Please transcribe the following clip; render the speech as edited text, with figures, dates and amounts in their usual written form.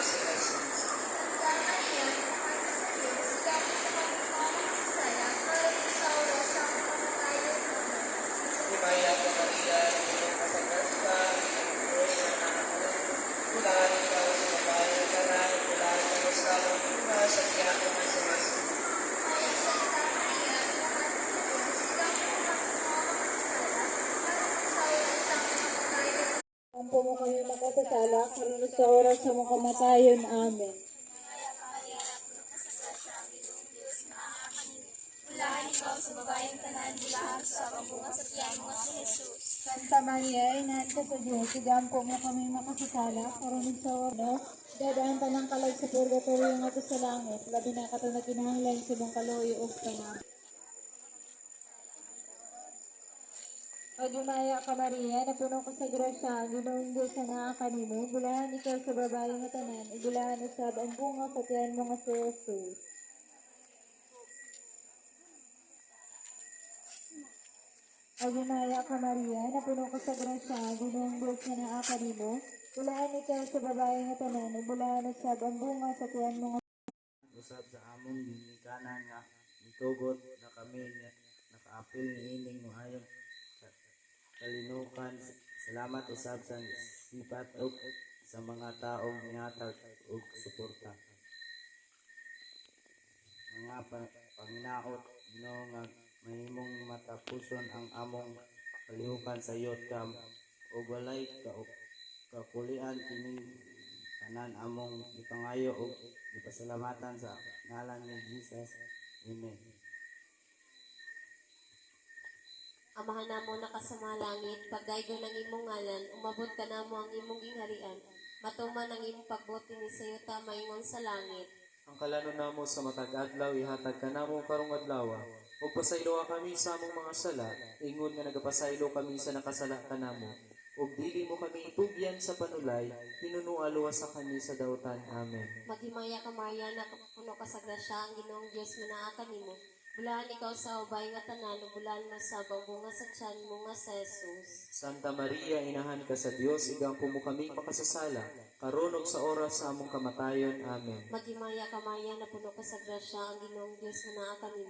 si Jesus. Himaya ka Maria, puno ka sa grasya, Diyos na nakakalain. Bulaan ikaw sa babae ng tanan, bulaan ka sa bunga sa tiyan mo nga si Jesus. Ampo mo kami makasasala, karon sa oras sa mong kamatayon. Amen. Bulahan ikaw sa babayang tanan, bulahan sa pabunga sa tiyan mo si Jesus. Santa Maria, inahan ka sa Diyos, sigampo mo kami makasasala, karon sa oras, dadaan pa ng kalag sa purgatorio nga sa langit, labi na kato na kinahanglan sa mong kaluoy ug tanan. Pagumaya ka Maria, napuno ka sa grasya, ang Ginoong Diyos na naa kanimo, bulahan ikaw sa babae nga tanan, ibulahan usab ang bunga sa tiyan mo nga si Jesus. Pagumaya ka Maria, napuno ka sa grasya, ang Ginoong Diyos na naa kanimo, bulahan ikaw sa babae nga tanan, ibulahan usab ang bunga sa tiyan mo nga. Usab sa among ginikanan nga nitugot na kami nga nakaapil niining maayong kalinukan. Salamat usab sa sipat ug sa mga taong nihatag ug suporta. Mga panginaot Ginoo nga mahimong matapuson ang among kalihukan sa iyot kam ug walay kakulian kining tanan among ipangayo ug ipasalamatan sa ngalan ni Jesus. Amen. Amahan namo na ka sa mga langit, pagdaygo ng imong ngalan, umabot ka namo ang imong gingharian. Matuman ang imong pagbuti ni sayo ta maingon sa langit. Ang kalanon namo sa matag adlaw ihatag ka namo karong adlaw. Ug pasaylo kami sa among mga sala, ingon nga nagapasaylo kami sa nakasala kanamo. Ug dili mo kami itugyan sa panulay, pinuno aluwas sa kami sa dautan. Amen. Maghimaya ka Maria, na puno ka sa grasya, ang Ginoong Diyos manaa kanimo. Bulahan ikaw sa ubay nga tanan, ug bulahan mo sa bunga sa tiyan mo nga sa Jesus. Santa Maria, inahan ka sa Dios, igampo mo kami makasasala, karon ug sa oras sa among kamatayon. Amen. Maghimaya ka Maria, na puno ka sa grasya, ang Ginoong Diyos manaa kanimo.